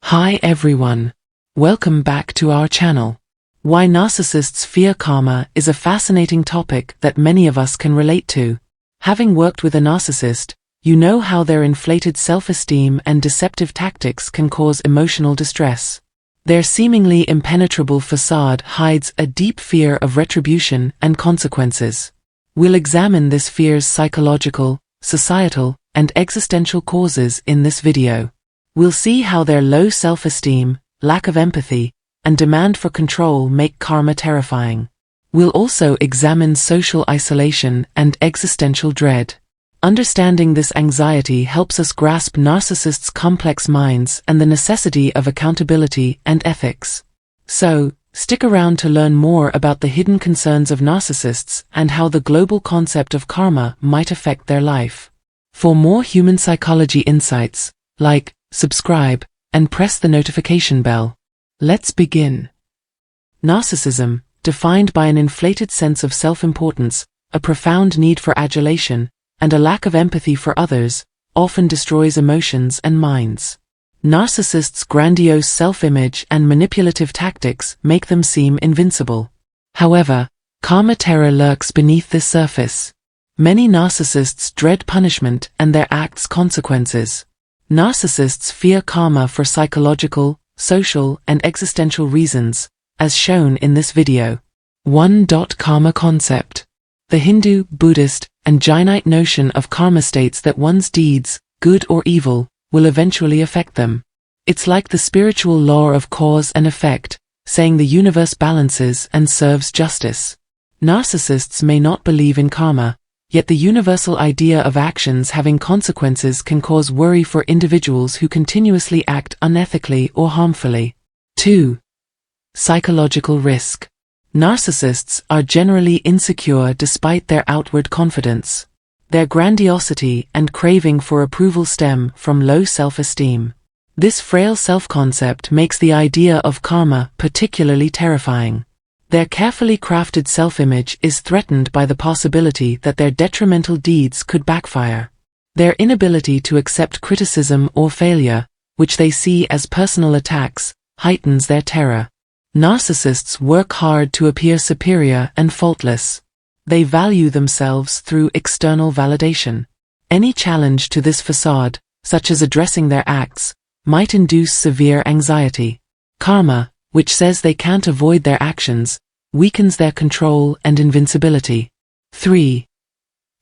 Hi everyone. Welcome back to our channel. Why narcissists fear karma is a fascinating topic that many of us can relate to. Having worked with a narcissist, you know how their inflated self-esteem and deceptive tactics can cause emotional distress. Their seemingly impenetrable facade hides a deep fear of retribution and consequences. We'll examine this fear's psychological, societal, and existential causes in this video. We'll see how their low self-esteem, lack of empathy, and demand for control make karma terrifying. We'll also examine social isolation and existential dread. Understanding this anxiety helps us grasp narcissists' complex minds and the necessity of accountability and ethics. So, stick around to learn more about the hidden concerns of narcissists and how the global concept of karma might affect their life. For more human psychology insights, like, subscribe, and press the notification bell. Let's begin. Narcissism, defined by an inflated sense of self-importance, a profound need for adulation, and a lack of empathy for others, often destroys emotions and minds. Narcissists' grandiose self-image and manipulative tactics make them seem invincible. However, karma terror lurks beneath this surface. Many narcissists dread punishment and their acts' consequences. Narcissists fear karma for psychological, social, and existential reasons, as shown in this video. 1. Karma concept. The Hindu, Buddhist, and Jainite notion of karma states that one's deeds, good or evil, will eventually affect them. It's like the spiritual law of cause and effect, saying the universe balances and serves justice. Narcissists may not believe in karma, yet the universal idea of actions having consequences can cause worry for individuals who continuously act unethically or harmfully. 2. Psychological risk. Narcissists are generally insecure despite their outward confidence. Their grandiosity and craving for approval stem from low self-esteem. This frail self-concept makes the idea of karma particularly terrifying. Their carefully crafted self-image is threatened by the possibility that their detrimental deeds could backfire. Their inability to accept criticism or failure, which they see as personal attacks, heightens their terror. Narcissists work hard to appear superior and faultless. They value themselves through external validation. Any challenge to this facade, such as addressing their acts, might induce severe anxiety. Karma, which says they can't avoid their actions, weakens their control and invincibility. 3.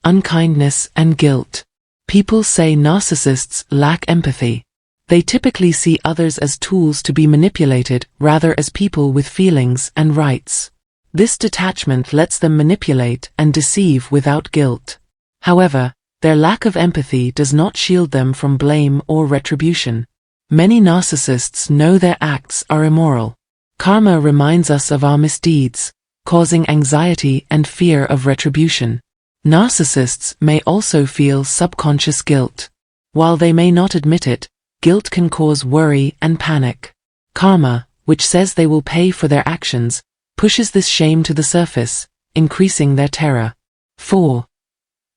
Unkindness and guilt. People say narcissists lack empathy. They typically see others as tools to be manipulated rather as people with feelings and rights. This detachment lets them manipulate and deceive without guilt. However, their lack of empathy does not shield them from blame or retribution. Many narcissists know their acts are immoral. Karma reminds us of our misdeeds, causing anxiety and fear of retribution. Narcissists may also feel subconscious guilt. While they may not admit it, guilt can cause worry and panic. Karma, which says they will pay for their actions, pushes this shame to the surface, increasing their terror. 4.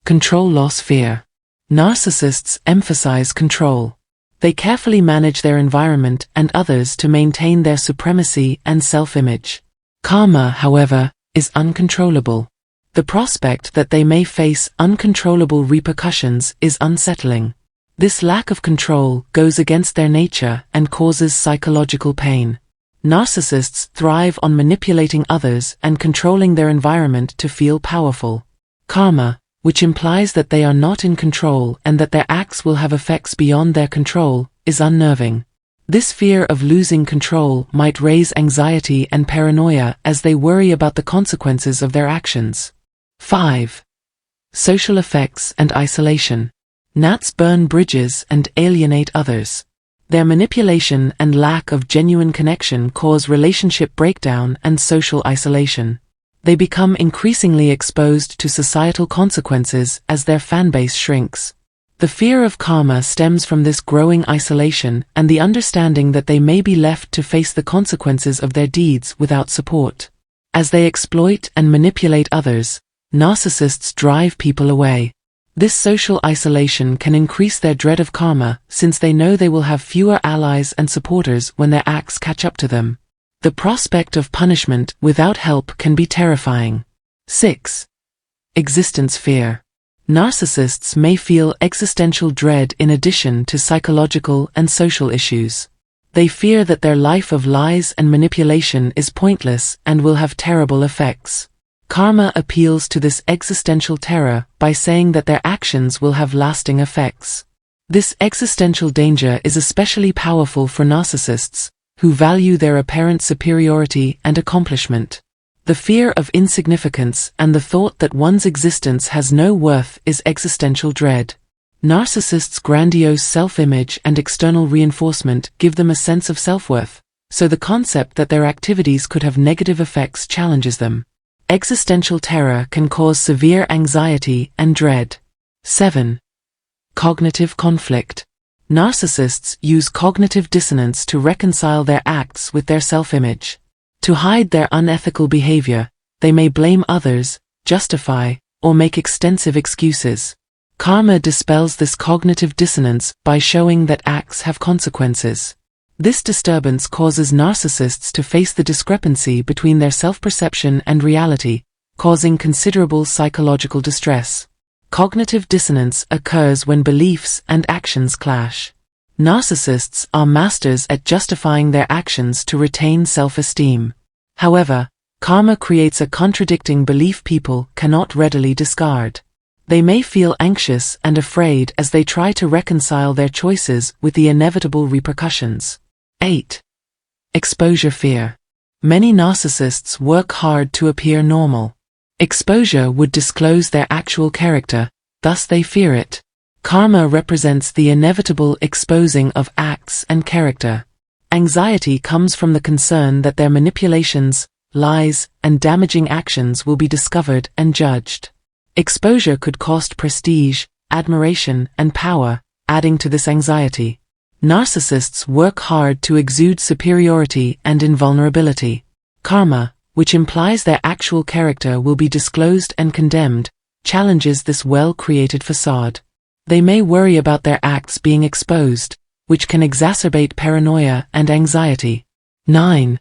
Control loss fear. Narcissists emphasize control. They carefully manage their environment and others to maintain their supremacy and self-image. Karma, however, is uncontrollable. The prospect that they may face uncontrollable repercussions is unsettling. This lack of control goes against their nature and causes psychological pain. Narcissists thrive on manipulating others and controlling their environment to feel powerful. Karma, which implies that they are not in control and that their acts will have effects beyond their control, is unnerving. This fear of losing control might raise anxiety and paranoia as they worry about the consequences of their actions. 5. Social effects and isolation. Nats burn bridges and alienate others. Their manipulation and lack of genuine connection cause relationship breakdown and social isolation. They become increasingly exposed to societal consequences as their fanbase shrinks. The fear of karma stems from this growing isolation and the understanding that they may be left to face the consequences of their deeds without support. As they exploit and manipulate others, narcissists drive people away. This social isolation can increase their dread of karma, since they know they will have fewer allies and supporters when their acts catch up to them. The prospect of punishment without help can be terrifying. 6. Existence fear. Narcissists may feel existential dread in addition to psychological and social issues. They fear that their life of lies and manipulation is pointless and will have terrible effects. Karma appeals to this existential terror by saying that their actions will have lasting effects. This existential danger is especially powerful for narcissists, who value their apparent superiority and accomplishment. The fear of insignificance and the thought that one's existence has no worth is existential dread. Narcissists' grandiose self-image and external reinforcement give them a sense of self-worth, so the concept that their activities could have negative effects challenges them. Existential terror can cause severe anxiety and dread. 7. Cognitive conflict. Narcissists use cognitive dissonance to reconcile their acts with their self-image. To hide their unethical behavior, they may blame others, justify, or make extensive excuses. Karma dispels this cognitive dissonance by showing that acts have consequences. This disturbance causes narcissists to face the discrepancy between their self-perception and reality, causing considerable psychological distress. Cognitive dissonance occurs when beliefs and actions clash. Narcissists are masters at justifying their actions to retain self-esteem. However, karma creates a contradicting belief people cannot readily discard. They may feel anxious and afraid as they try to reconcile their choices with the inevitable repercussions. 8. Exposure fear. Many narcissists work hard to appear normal. Exposure would disclose their actual character, thus they fear it. Karma represents the inevitable exposing of acts and character. Anxiety comes from the concern that their manipulations, lies, and damaging actions will be discovered and judged. Exposure could cost prestige, admiration, and power, adding to this anxiety. Narcissists work hard to exude superiority and invulnerability. Karma, which implies their actual character will be disclosed and condemned, challenges this well-created facade. They may worry about their acts being exposed, which can exacerbate paranoia and anxiety. 9.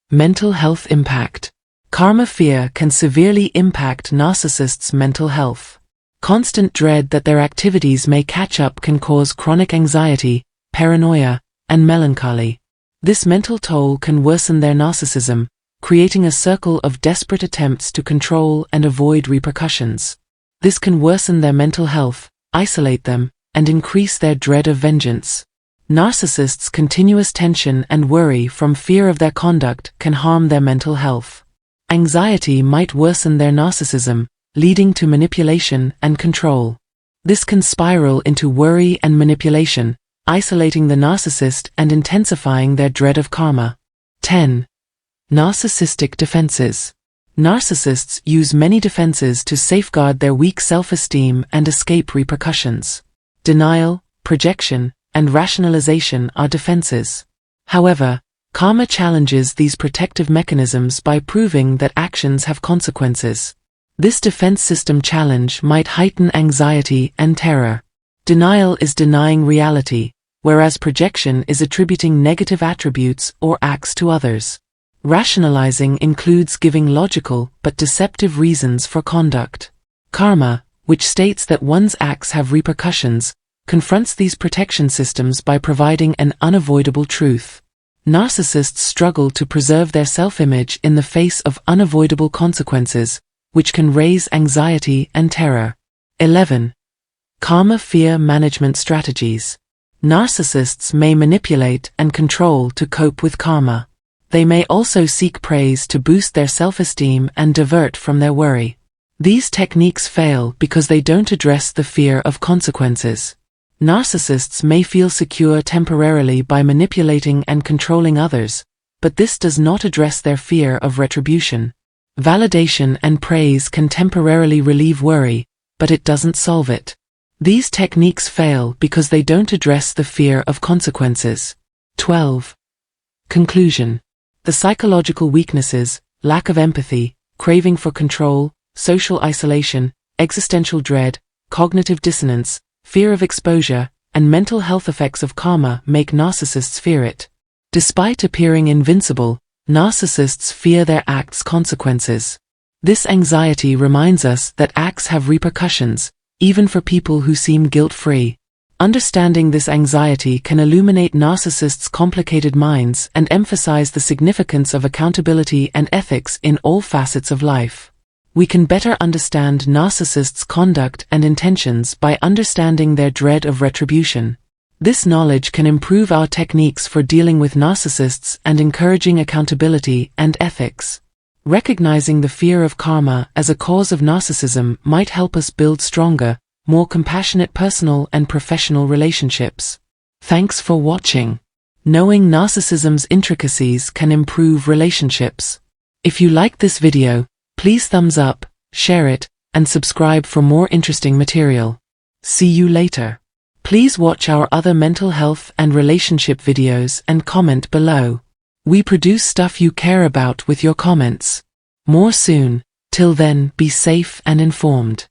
Mental health impact. Karma fear can severely impact narcissists' mental health. Constant dread that their activities may catch up can cause chronic anxiety, paranoia, and melancholy. This mental toll can worsen their narcissism, creating a circle of desperate attempts to control and avoid repercussions. This can worsen their mental health, isolate them, and increase their dread of vengeance. Narcissists' continuous tension and worry from fear of their conduct can harm their mental health. Anxiety might worsen their narcissism, leading to manipulation and control. This can spiral into worry and manipulation, isolating the narcissist and intensifying their dread of karma. 10. Narcissistic defenses. Narcissists use many defenses to safeguard their weak self-esteem and escape repercussions. Denial, projection, and rationalization are defenses. However, karma challenges these protective mechanisms by proving that actions have consequences. This defense system challenge might heighten anxiety and terror. Denial is denying reality, whereas projection is attributing negative attributes or acts to others. Rationalizing includes giving logical but deceptive reasons for conduct. Karma, which states that one's acts have repercussions, confronts these protection systems by providing an unavoidable truth. Narcissists struggle to preserve their self-image in the face of unavoidable consequences, which can raise anxiety and terror. 11. Karma fear management strategies. Narcissists may manipulate and control to cope with karma. They may also seek praise to boost their self-esteem and divert from their worry. These techniques fail because they don't address the fear of consequences. Narcissists may feel secure temporarily by manipulating and controlling others, but this does not address their fear of retribution. Validation and praise can temporarily relieve worry, but it doesn't solve it. These techniques fail because they don't address the fear of consequences. 12. Conclusion. The psychological weaknesses, lack of empathy, craving for control, social isolation, existential dread, cognitive dissonance, fear of exposure, and mental health effects of karma make narcissists fear it. Despite appearing invincible, narcissists fear their acts' consequences. This anxiety reminds us that acts have repercussions, even for people who seem guilt-free. Understanding this anxiety can illuminate narcissists' complicated minds and emphasize the significance of accountability and ethics in all facets of life. We can better understand narcissists' conduct and intentions by understanding their dread of retribution. This knowledge can improve our techniques for dealing with narcissists and encouraging accountability and ethics. Recognizing the fear of karma as a cause of narcissism might help us build stronger, more compassionate personal and professional relationships. Thanks for watching. Knowing narcissism's intricacies can improve relationships. If you liked this video, please thumbs up, share it, and subscribe for more interesting material. See you later. Please watch our other mental health and relationship videos and comment below. We produce stuff you care about with your comments. More soon. Till then, be safe and informed.